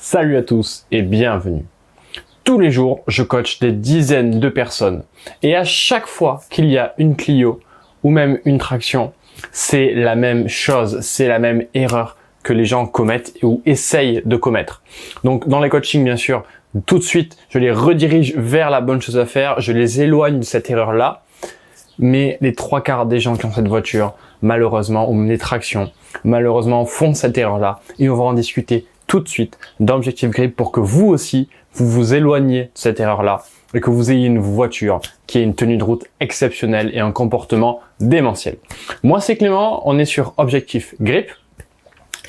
Salut à tous et bienvenue. Tous les jours, je coach des dizaines de personnes et à chaque fois qu'il y a une Clio ou même une traction, c'est la même chose, c'est la même erreur que les gens commettent ou essayent de commettre. Donc dans les coachings, bien sûr, tout de suite, je les redirige vers la bonne chose à faire, je les éloigne de cette erreur-là. Mais les trois quarts des gens qui ont cette voiture, malheureusement, ou même des tractions, malheureusement, font cette erreur-là. Et on va en discuter tout de suite dans Objectif Grip pour que vous aussi, vous vous éloigniez de cette erreur-là et que vous ayez une voiture qui ait une tenue de route exceptionnelle et un comportement démentiel. Moi, c'est Clément, on est sur Objectif Grip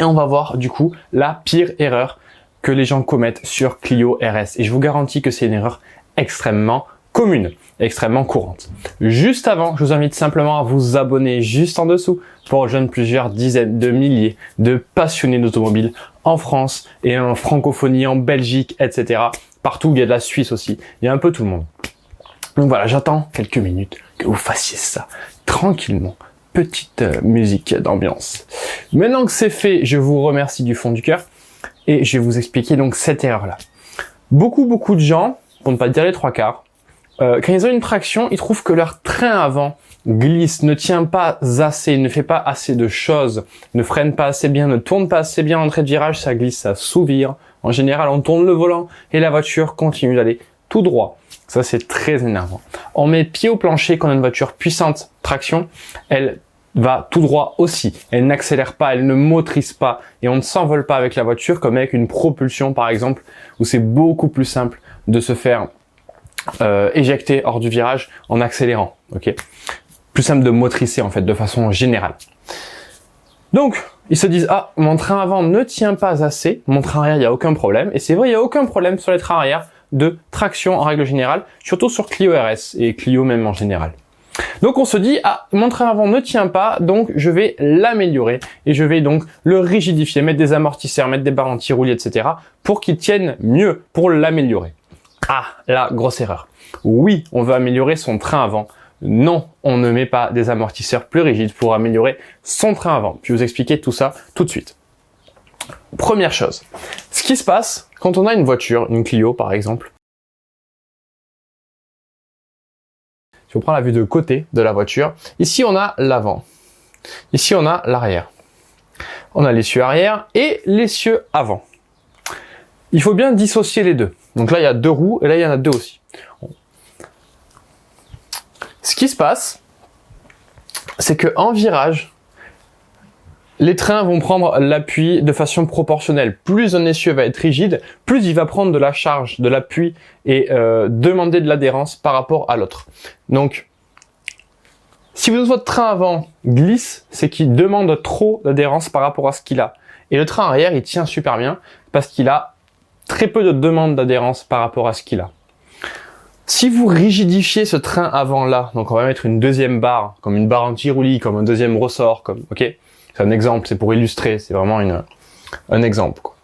et on va voir du coup la pire erreur que les gens commettent sur Clio RS. Et je vous garantis que c'est une erreur extrêmement commune, extrêmement courante. Juste avant, je vous invite simplement à vous abonner juste en dessous pour rejoindre plusieurs dizaines de milliers de passionnés d'automobile en France et en francophonie, en Belgique, etc. Partout, il y a de la Suisse aussi, il y a un peu tout le monde. Donc voilà, j'attends quelques minutes que vous fassiez ça tranquillement. Petite musique d'ambiance. Maintenant que c'est fait, je vous remercie du fond du cœur et je vais vous expliquer donc cette erreur-là. Beaucoup de gens, pour ne pas dire les trois quarts, quand ils ont une traction, ils trouvent que leur train avant glisse, ne tient pas assez, ne fait pas assez de choses, ne freine pas assez bien, ne tourne pas assez bien en entrée de virage, ça glisse, ça s'ouvre. En général, on tourne le volant et la voiture continue d'aller tout droit. Ça, c'est très énervant. On met pied au plancher quand on a une voiture puissante, traction, elle va tout droit aussi. Elle n'accélère pas, elle ne motrice pas et on ne s'envole pas avec la voiture comme avec une propulsion par exemple, où c'est beaucoup plus simple de se faire éjecter hors du virage en accélérant, ok. Plus simple de motricer en fait de façon générale. Donc ils se disent ah mon train avant ne tient pas assez, mon train arrière il y a aucun problème et c'est vrai il y a aucun problème sur les trains arrière de traction en règle générale, surtout sur Clio RS et Clio même en général. Donc on se dit ah mon train avant ne tient pas donc je vais l'améliorer et je vais donc le rigidifier, mettre des amortisseurs, mettre des barres anti-roulis etc. pour qu'il tienne mieux, pour l'améliorer. Ah, la grosse erreur. Oui, on veut améliorer son train avant. Non, on ne met pas des amortisseurs plus rigides pour améliorer son train avant. Je vais vous expliquer tout ça tout de suite. Première chose, ce qui se passe quand on a une voiture, une Clio par exemple. Si on prend la vue de côté de la voiture, ici on a l'avant. Ici on a l'arrière. On a l'essieu arrière et l'essieu avant. Il faut bien dissocier les deux. Donc là, il y a deux roues et là, il y en a deux aussi. Ce qui se passe, c'est que en virage, les trains vont prendre l'appui de façon proportionnelle. Plus un essieu va être rigide, plus il va prendre de la charge, de l'appui et demander de l'adhérence par rapport à l'autre. Donc, si votre train avant glisse, c'est qu'il demande trop d'adhérence par rapport à ce qu'il a. Et le train arrière, il tient super bien parce qu'il a très peu de demandes d'adhérence par rapport à ce qu'il a. Si vous rigidifiez ce train avant là, donc on va mettre une deuxième barre, comme une barre anti-roulis, comme un deuxième ressort, comme, ok, c'est un exemple, c'est pour illustrer, c'est vraiment un exemple, quoi.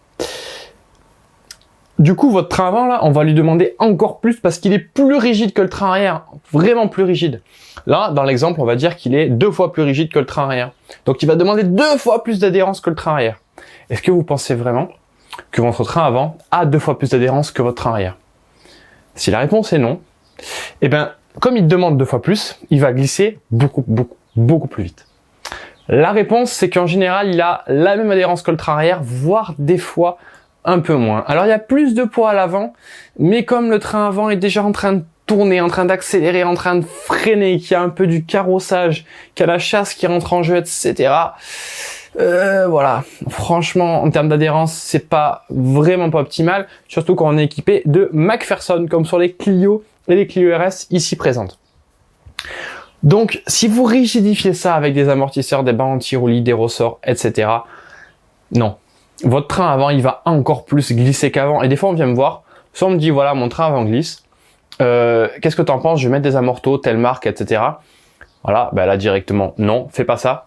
Du coup, votre train avant là, on va lui demander encore plus parce qu'il est plus rigide que le train arrière, vraiment plus rigide. Là, dans l'exemple, on va dire qu'il est 2 fois plus rigide que le train arrière. Donc il va demander 2 fois plus d'adhérence que le train arrière. Est-ce que vous pensez vraiment que votre train avant a 2 fois plus d'adhérence que votre train arrière? Si la réponse est non, eh bien, comme il demande 2 fois plus, il va glisser beaucoup plus vite. La réponse, c'est qu'en général, il a la même adhérence que le train arrière, voire des fois un peu moins. Alors, il y a plus de poids à l'avant, mais comme le train avant est déjà en train de tourner, en train d'accélérer, en train de freiner, qu'il y a un peu du carrossage, qu'il y a la chasse qui rentre en jeu, etc., voilà, franchement, en termes d'adhérence, c'est vraiment pas optimal, surtout quand on est équipé de McPherson, comme sur les Clio et les Clio RS ici présentes. Donc, si vous rigidifiez ça avec des amortisseurs, des barres anti-roulis, des ressorts, etc., non. Votre train avant, il va encore plus glisser qu'avant. Et des fois, on vient me voir, soit on me dit, voilà, mon train avant glisse, qu'est-ce que t'en penses? Je vais mettre des amortos, telle marque, etc. Voilà, ben là, directement, non, fais pas ça.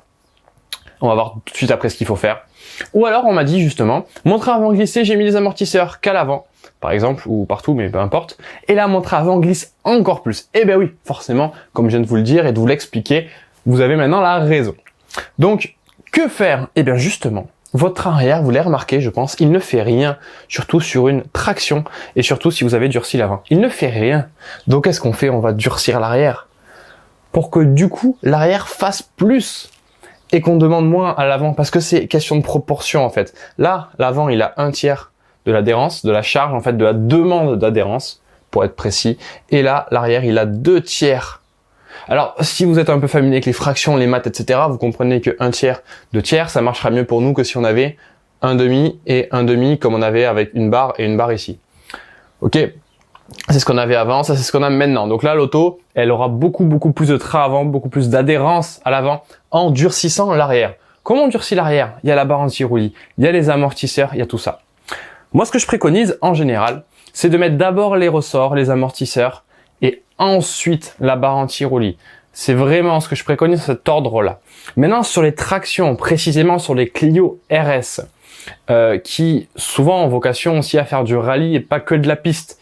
On va voir tout de suite après ce qu'il faut faire. Ou alors, on m'a dit justement, mon train avant glissé, j'ai mis des amortisseurs qu'à l'avant, par exemple, ou partout, mais peu importe. Et là, mon train avant glisse encore plus. Eh ben oui, forcément, comme je viens de vous le dire et de vous l'expliquer, vous avez maintenant la raison. Donc, que faire? Eh bien justement, votre train arrière, vous l'avez remarqué, je pense, il ne fait rien, surtout sur une traction, et surtout si vous avez durci l'avant. Il ne fait rien. Donc qu'est-ce qu'on fait? On va durcir l'arrière, pour que du coup, l'arrière fasse plus, et qu'on demande moins à l'avant, parce que c'est question de proportion en fait. Là, l'avant, il a 1/3 de l'adhérence, de la charge, en fait, de la demande d'adhérence, pour être précis, et là, l'arrière, il a 2/3. Alors, si vous êtes un peu familier avec les fractions, les maths, etc., vous comprenez que 1/3, 2/3, ça marchera mieux pour nous que si on avait 1/2 et 1/2 comme on avait avec une barre et une barre ici. Ok, c'est ce qu'on avait avant, ça c'est ce qu'on a maintenant. Donc là, l'auto, elle aura beaucoup plus de train avant, beaucoup plus d'adhérence à l'avant en durcissant l'arrière. Comment on durcit l'arrière? Il y a la barre anti-roulis, il y a les amortisseurs, il y a tout ça. Moi, ce que je préconise en général, c'est de mettre d'abord les ressorts, les amortisseurs, et ensuite la barre anti-roulis. C'est vraiment ce que je préconise, cet ordre-là. Maintenant, sur les tractions, précisément sur les Clio RS, qui souvent ont vocation aussi à faire du rallye et pas que de la piste,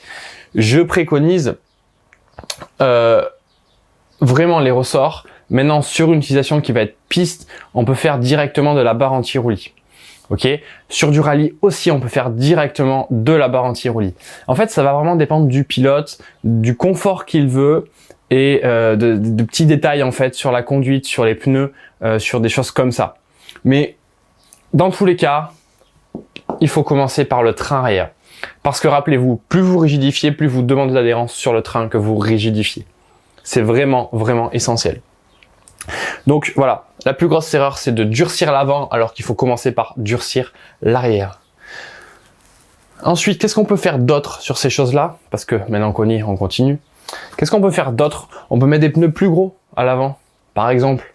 je préconise vraiment les ressorts. Maintenant, sur une utilisation qui va être piste, on peut faire directement de la barre anti-roulis. Ok, sur du rallye aussi, on peut faire directement de la barre anti-roulis. En fait, ça va vraiment dépendre du pilote, du confort qu'il veut et de petits détails en fait sur la conduite, sur les pneus, sur des choses comme ça. Mais dans tous les cas, il faut commencer par le train arrière. Parce que rappelez-vous, plus vous rigidifiez, plus vous demandez d'adhérence sur le train que vous rigidifiez. C'est vraiment essentiel. Donc voilà, la plus grosse erreur, c'est de durcir l'avant alors qu'il faut commencer par durcir l'arrière. Ensuite, qu'est-ce qu'on peut faire d'autre sur ces choses-là? Parce que maintenant qu'on y est, on continue. Qu'est-ce qu'on peut faire d'autre? On peut mettre des pneus plus gros à l'avant, par exemple.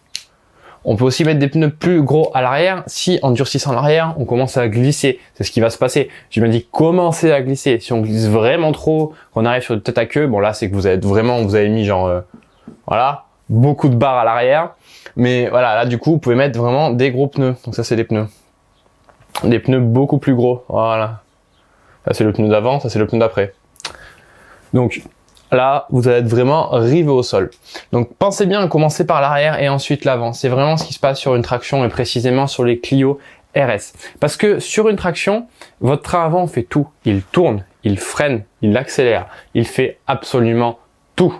On peut aussi mettre des pneus plus gros à l'arrière si en durcissant l'arrière, on commence à glisser. C'est ce qui va se passer. J'ai bien dit commencer à glisser. Si on glisse vraiment trop, qu'on arrive sur une tête à queue, bon là c'est que vous avez mis genre, voilà, beaucoup de barres à l'arrière. Mais voilà, là du coup, vous pouvez mettre vraiment des gros pneus. Donc ça c'est des pneus. Des pneus beaucoup plus gros. Voilà. Ça c'est le pneu d'avant, ça c'est le pneu d'après. Donc là, vous allez être vraiment rivé au sol. Donc pensez bien à commencer par l'arrière et ensuite l'avant. C'est vraiment ce qui se passe sur une traction et précisément sur les Clio RS. Parce que sur une traction, votre train avant fait tout. Il tourne, il freine, il accélère, il fait absolument tout.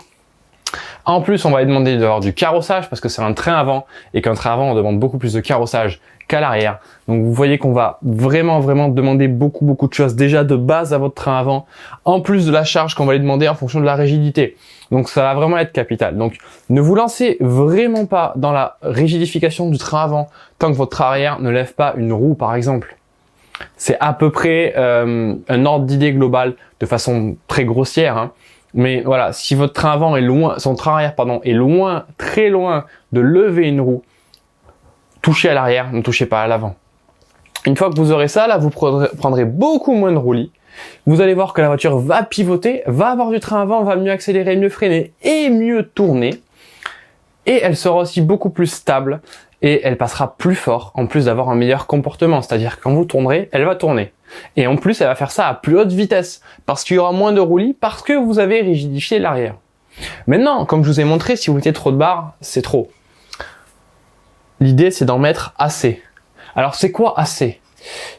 En plus, on va lui demander d'avoir du carrossage parce que c'est un train avant et qu'un train avant, on demande beaucoup plus de carrossage qu'à l'arrière. Donc vous voyez qu'on va vraiment demander beaucoup de choses déjà de base à votre train avant, en plus de la charge qu'on va lui demander en fonction de la rigidité. Donc ça va vraiment être capital. Donc ne vous lancez vraiment pas dans la rigidification du train avant tant que votre train arrière ne lève pas une roue par exemple. C'est à peu près un ordre d'idée global de façon très grossière, hein. Mais voilà, si votre train avant est loin, son train arrière pardon, est loin, très loin de lever une roue, touchez à l'arrière, ne touchez pas à l'avant. Une fois que vous aurez ça, là, vous prendrez beaucoup moins de roulis. Vous allez voir que la voiture va pivoter, va avoir du train avant, va mieux accélérer, mieux freiner et mieux tourner. Et elle sera aussi beaucoup plus stable et elle passera plus fort en plus d'avoir un meilleur comportement. C'est-à-dire que quand vous tournerez, elle va tourner. Et en plus, elle va faire ça à plus haute vitesse parce qu'il y aura moins de roulis parce que vous avez rigidifié l'arrière. Maintenant, comme je vous ai montré, si vous mettez trop de barres, c'est trop. L'idée, c'est d'en mettre assez. Alors, c'est quoi assez?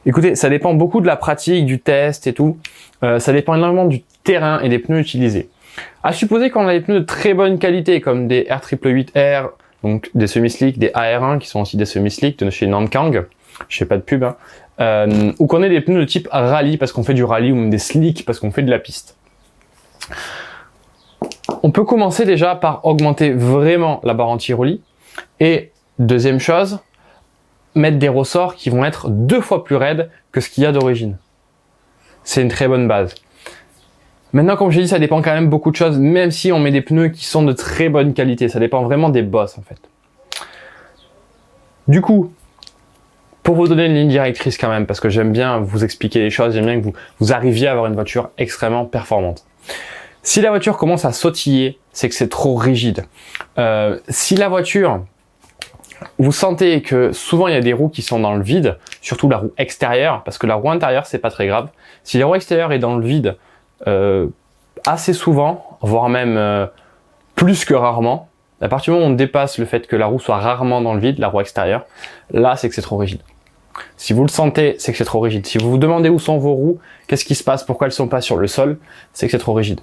Écoutez, ça dépend beaucoup de la pratique, du test et tout. Ça dépend énormément du terrain et des pneus utilisés. À supposer qu'on a des pneus de très bonne qualité, comme des R888R, donc des semi-slick, des AR1 qui sont aussi des semi-slick de chez Nankang. Je fais pas de pub, hein. Ou qu'on ait des pneus de type rallye parce qu'on fait du rallye ou même des slick parce qu'on fait de la piste. On peut commencer déjà par augmenter vraiment la barre anti-roulis et deuxième chose, mettre des ressorts qui vont être 2 fois plus raides que ce qu'il y a d'origine. C'est une très bonne base. Maintenant, comme j'ai dit, ça dépend quand même beaucoup de choses, même si on met des pneus qui sont de très bonne qualité. Ça dépend vraiment des bosses, en fait. Du coup, pour vous donner une ligne directrice quand même, parce que j'aime bien vous expliquer les choses, j'aime bien que vous arriviez à avoir une voiture extrêmement performante. Si la voiture commence à sautiller, c'est que c'est trop rigide. Si la voiture, vous sentez que souvent il y a des roues qui sont dans le vide, surtout la roue extérieure, parce que la roue intérieure c'est pas très grave. Si la roue extérieure est dans le vide assez souvent, voire même plus que rarement, à partir du moment où on dépasse le fait que la roue soit rarement dans le vide, la roue extérieure, là c'est que c'est trop rigide. Si vous le sentez, c'est que c'est trop rigide. Si vous vous demandez où sont vos roues, qu'est-ce qui se passe, pourquoi elles sont pas sur le sol, c'est que c'est trop rigide.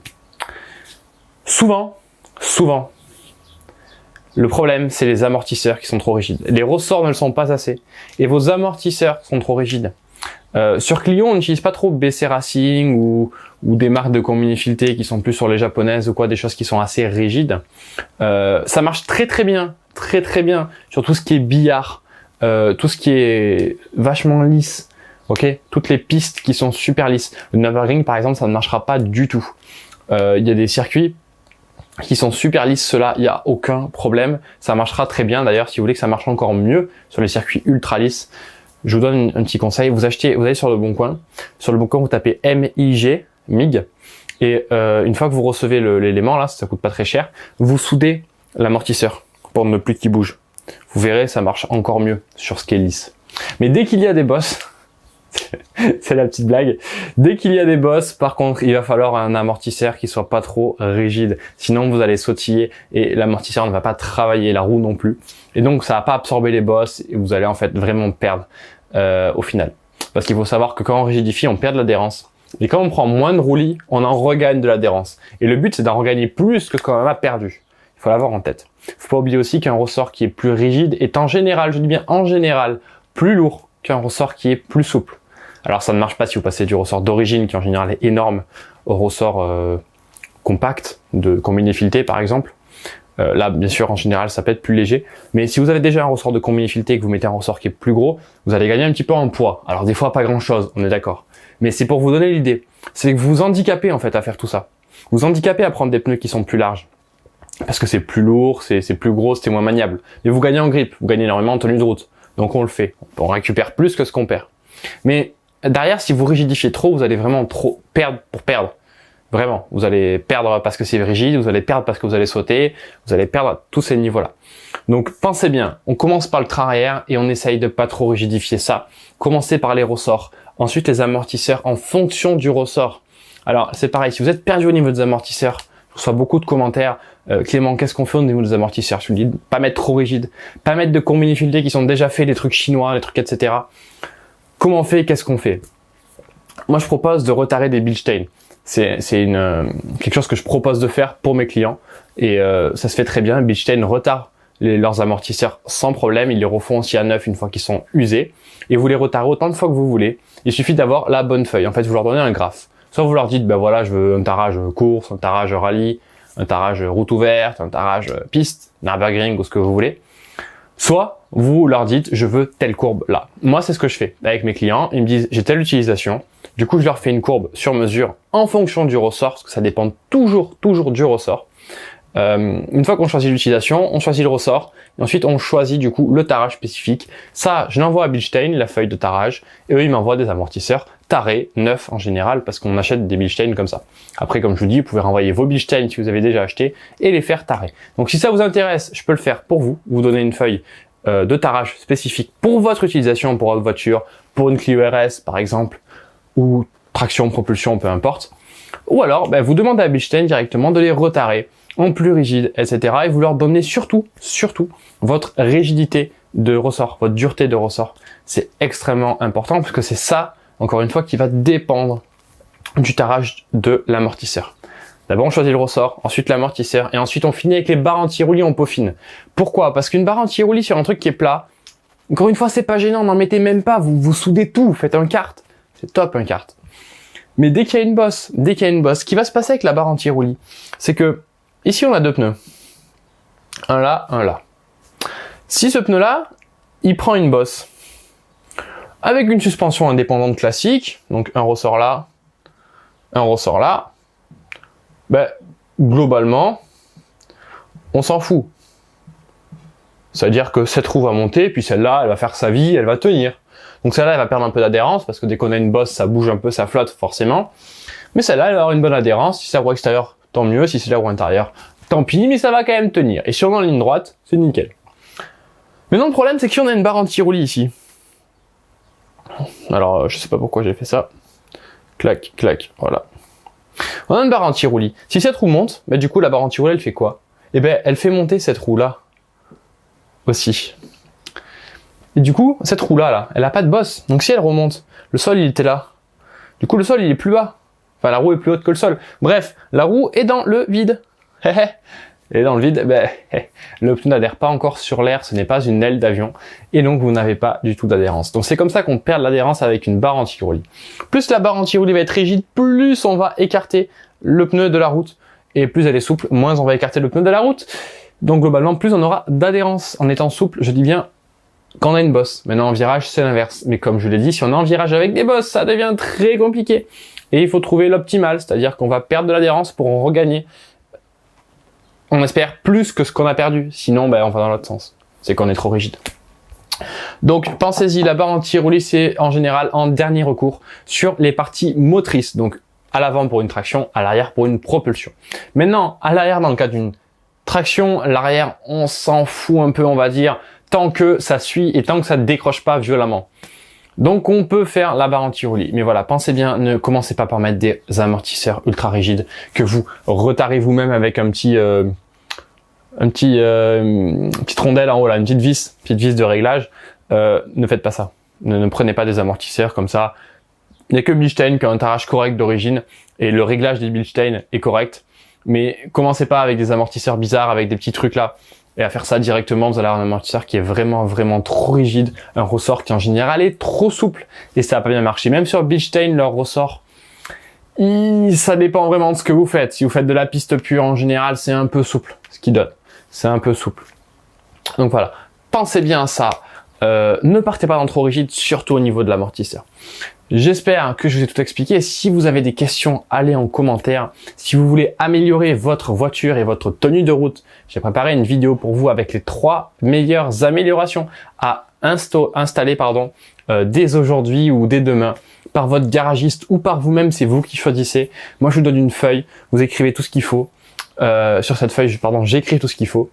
Souvent, le problème, c'est les amortisseurs qui sont trop rigides. Les ressorts ne le sont pas assez. Et vos amortisseurs sont trop rigides. Sur Clio, on n'utilise pas trop BC Racing ou des marques de communifileté qui sont plus sur les japonaises ou quoi, des choses qui sont assez rigides. Ça marche très bien sur tout ce qui est billard, tout ce qui est vachement lisse. Ok, toutes les pistes qui sont super lisses. Le Nürburgring, par exemple, ça ne marchera pas du tout. Il y a des circuits qui sont super lisses, ceux-là, il n'y a aucun problème. Ça marchera très bien. D'ailleurs, si vous voulez que ça marche encore mieux sur les circuits ultra lisses, je vous donne un petit conseil. Vous allez sur le Bon Coin. Sur le Bon Coin, vous tapez MIG, et une fois que vous recevez l'élément, là, ça coûte pas très cher, vous soudez l'amortisseur pour ne plus qu'il bouge. Vous verrez, ça marche encore mieux sur ce qui est lisse. Mais dès qu'il y a des bosses, c'est la petite blague. Dès qu'il y a des bosses, par contre, il va falloir un amortisseur qui soit pas trop rigide. Sinon, vous allez sautiller et l'amortisseur ne va pas travailler, la roue non plus. Et donc, ça va pas absorber les bosses et vous allez en fait vraiment perdre au final. Parce qu'il faut savoir que quand on rigidifie, on perd de l'adhérence. Et quand on prend moins de roulis, on en regagne de l'adhérence. Et le but, c'est d'en regagner plus que quand on en a perdu. Il faut l'avoir en tête. Faut pas oublier aussi qu'un ressort qui est plus rigide est en général, je dis bien en général, plus lourd qu'un ressort qui est plus souple. Alors ça ne marche pas si vous passez du ressort d'origine qui en général est énorme au ressort compact de combiné fileté par exemple. Là bien sûr en général ça peut être plus léger, mais si vous avez déjà un ressort de combiné fileté et que vous mettez un ressort qui est plus gros, vous allez gagner un petit peu en poids. Alors des fois pas grand chose, on est d'accord. Mais c'est pour vous donner l'idée. C'est que vous vous handicapez en fait à faire tout ça. Vous handicapez à prendre des pneus qui sont plus larges. Parce que c'est plus lourd, c'est plus gros, c'est moins maniable. Mais vous gagnez en grip, vous gagnez énormément en tenue de route. Donc on le fait. On récupère plus que ce qu'on perd. Mais derrière, si vous rigidifiez trop, vous allez vraiment trop perdre pour perdre. Vraiment. Vous allez perdre parce que c'est rigide, vous allez perdre parce que vous allez sauter, vous allez perdre à tous ces niveaux-là. Donc pensez bien, on commence par le train arrière et on essaye de pas trop rigidifier ça. Commencez par les ressorts, ensuite les amortisseurs en fonction du ressort. Alors c'est pareil, si vous êtes perdu au niveau des amortisseurs, je reçois beaucoup de commentaires. Clément, qu'est-ce qu'on fait au niveau des amortisseurs? Je vous dis, pas mettre trop rigide, pas mettre de combiné fileté qui sont déjà faits, des trucs chinois, des trucs etc. Comment on fait? Qu'est-ce qu'on fait? Moi, je propose de retarer des Bilstein. C'est quelque chose que je propose de faire pour mes clients et ça se fait très bien. Bilstein retare leurs amortisseurs sans problème. Ils les refont aussi à neuf une fois qu'ils sont usés et vous les retarez autant de fois que vous voulez. Il suffit d'avoir la bonne feuille. En fait, vous leur donnez un graphe. Soit vous leur dites, ben voilà, je veux un tarage course, un tarage rallye, un tarage route ouverte, un tarage piste, Nürburgring ou ce que vous voulez. Soit vous leur dites, je veux telle courbe là. Moi, c'est ce que je fais avec mes clients. Ils me disent, j'ai telle utilisation. Du coup, je leur fais une courbe sur mesure en fonction du ressort, parce que ça dépend toujours du ressort. Une fois qu'on choisit l'utilisation, on choisit le ressort, et ensuite on choisit du coup le tarage spécifique. Ça, je l'envoie à Bilstein, la feuille de tarage, et eux, ils m'envoient des amortisseurs tarés, neufs en général, parce qu'on achète des Bilstein comme ça. Après, comme je vous dis, vous pouvez renvoyer vos Bilstein si vous avez déjà acheté, et les faire tarer. Donc si ça vous intéresse, je peux le faire pour vous, vous donner une feuille de tarage spécifique pour votre utilisation, pour votre voiture, pour une Clio RS par exemple, ou traction, propulsion, peu importe. Ou alors, vous demandez à Bilstein directement de les retarer en plus rigide, etc. Et vous leur donnez surtout votre rigidité de ressort, votre dureté de ressort. C'est extrêmement important parce que c'est ça, encore une fois, qui va dépendre du tarage de l'amortisseur. D'abord, on choisit le ressort, ensuite l'amortisseur, et ensuite on finit avec les barres anti-roulis, on peaufine. Pourquoi? Parce qu'une barre anti-roulis sur un truc qui est plat, encore une fois, c'est pas gênant, n'en mettez même pas, vous soudez tout, vous faites un kart. C'est top un kart. Mais dès qu'il y a une bosse, ce qui va se passer avec la barre anti-roulis, c'est que ici, on a deux pneus. Un là, un là. Si ce pneu-là, il prend une bosse avec une suspension indépendante classique, donc un ressort là, globalement, on s'en fout. C'est-à-dire que cette roue va monter, puis celle-là, elle va faire sa vie, elle va tenir. Donc celle-là, elle va perdre un peu d'adhérence, parce que dès qu'on a une bosse, ça bouge un peu, ça flotte forcément. Mais celle-là, elle va avoir une bonne adhérence. Si c'est la roue extérieure, tant mieux. Si c'est la roue intérieure, tant pis, mais ça va quand même tenir. Et si on est en ligne droite, c'est nickel. Maintenant, le problème, c'est que si on a une barre anti-roulis ici. Alors, je sais pas pourquoi j'ai fait ça. Clac, clac, voilà. On a une barre anti-roulis. Si cette roue monte, du coup, la barre anti-roulis, elle fait quoi? Elle fait monter cette roue-là aussi. Et du coup, cette roue-là, elle a pas de bosse. Donc si elle remonte, le sol, il était là. Du coup, le sol, il est plus bas. Enfin, la roue est plus haute que le sol. Bref, la roue est dans le vide. Et dans le vide, le pneu n'adhère pas encore sur l'air, ce n'est pas une aile d'avion, et donc vous n'avez pas du tout d'adhérence. Donc c'est comme ça qu'on perd l'adhérence avec une barre anti-roulis. Plus la barre anti-roulis va être rigide, plus on va écarter le pneu de la route, et plus elle est souple, moins on va écarter le pneu de la route. Donc globalement, plus on aura d'adhérence en étant souple, je dis bien quand on a une bosse. Maintenant en virage, c'est l'inverse. Mais comme je l'ai dit, si on est en virage avec des bosses, ça devient très compliqué. Et il faut trouver l'optimal, c'est-à-dire qu'on va perdre de l'adhérence pour en regagner. On espère plus que ce qu'on a perdu, sinon on va dans l'autre sens. C'est qu'on est trop rigide. Donc pensez-y, la barre anti-roulis c'est en général en dernier recours sur les parties motrices. Donc à l'avant pour une traction, à l'arrière pour une propulsion. Maintenant, à l'arrière dans le cas d'une traction, l'arrière on s'en fout un peu on va dire, tant que ça suit et tant que ça ne décroche pas violemment. Donc on peut faire la barre anti-roulis. Mais voilà, pensez bien, ne commencez pas par mettre des amortisseurs ultra rigides que vous retardez vous-même avec une petite rondelle en haut là, une petite vis de réglage. Ne faites pas ça. Ne prenez pas des amortisseurs comme ça. Il n'y a que Bilstein qui a un tarage correct d'origine et le réglage des Bilstein est correct. Mais commencez pas avec des amortisseurs bizarres, avec des petits trucs là. Et à faire ça directement, vous allez avoir un amortisseur qui est vraiment trop rigide, un ressort qui en général est trop souple, et ça va pas bien marcher. Même sur Bilstein, leur ressort, ça dépend vraiment de ce que vous faites. Si vous faites de la piste pure, en général, c'est un peu souple, ce qui donne. C'est un peu souple. Donc voilà, pensez bien à ça. Ne partez pas dans trop rigide, surtout au niveau de l'amortisseur. J'espère que je vous ai tout expliqué. Si vous avez des questions, allez en commentaire. Si vous voulez améliorer votre voiture et votre tenue de route, j'ai préparé une vidéo pour vous avec les 3 meilleures améliorations à installer dès aujourd'hui ou dès demain par votre garagiste ou par vous-même, c'est vous qui choisissez. Moi, je vous donne une feuille, vous écrivez tout ce qu'il faut. Sur cette feuille, j'écris tout ce qu'il faut.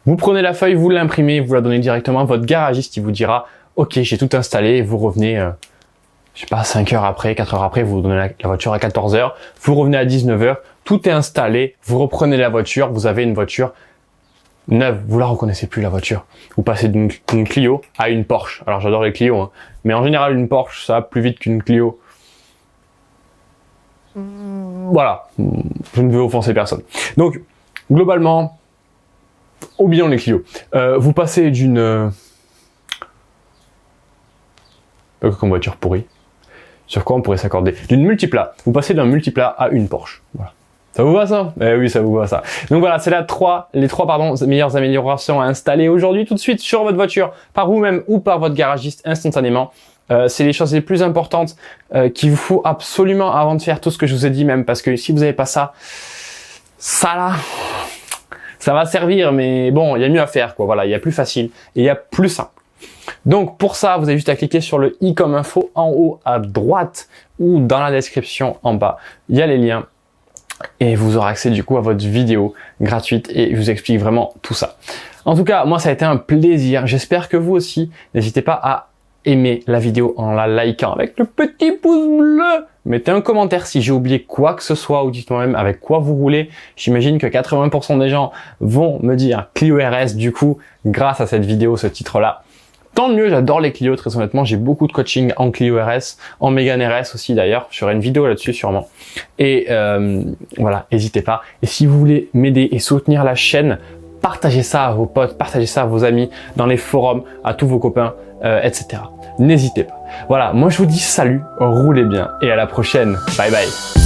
Vous prenez la feuille, vous l'imprimez, vous la donnez directement à votre garagiste qui vous dira « Ok, j'ai tout installé » et vous revenez... je sais pas, 5 heures après, 4 heures après, vous donnez la voiture à 14 heures, vous revenez à 19 heures, tout est installé, vous reprenez la voiture, vous avez une voiture neuve, vous la reconnaissez plus la voiture. Vous passez d'une Clio à une Porsche. Alors j'adore les Clio, hein, mais en général une Porsche, ça va plus vite qu'une Clio. Voilà, je ne veux offenser personne. Donc, globalement, oublions les Clio. Vous passez d'une... comme voiture pourrie. Sur quoi on pourrait s'accorder? D'une multipla. Vous passez d'un multipla à une Porsche. Voilà. Ça vous va ça? Eh oui, ça vous va ça. Donc voilà, c'est les trois meilleures améliorations à installer aujourd'hui tout de suite sur votre voiture, par vous-même ou par votre garagiste instantanément. C'est les choses les plus importantes qu'il vous faut absolument avant de faire tout ce que je vous ai dit même, parce que si vous n'avez pas ça, ça là, ça va servir, mais bon, il y a mieux à faire quoi. Voilà, il y a plus facile et il y a plus simple. Donc pour ça, vous avez juste à cliquer sur le i comme info en haut à droite ou dans la description en bas. Il y a les liens et vous aurez accès du coup à votre vidéo gratuite et je vous explique vraiment tout ça. En tout cas, moi ça a été un plaisir. J'espère que vous aussi. N'hésitez pas à aimer la vidéo en la likant avec le petit pouce bleu. Mettez un commentaire si j'ai oublié quoi que ce soit ou dites-moi même avec quoi vous roulez. J'imagine que 80% des gens vont me dire Clio RS du coup grâce à cette vidéo, ce titre-là. Tant mieux, j'adore les Clio, très honnêtement, j'ai beaucoup de coaching en Clio RS, en Mégane RS aussi d'ailleurs, je ferai une vidéo là-dessus sûrement. Et voilà, n'hésitez pas. Et si vous voulez m'aider et soutenir la chaîne, partagez ça à vos potes, partagez ça à vos amis, dans les forums, à tous vos copains, etc. N'hésitez pas. Voilà, moi je vous dis salut, roulez bien et à la prochaine. Bye bye.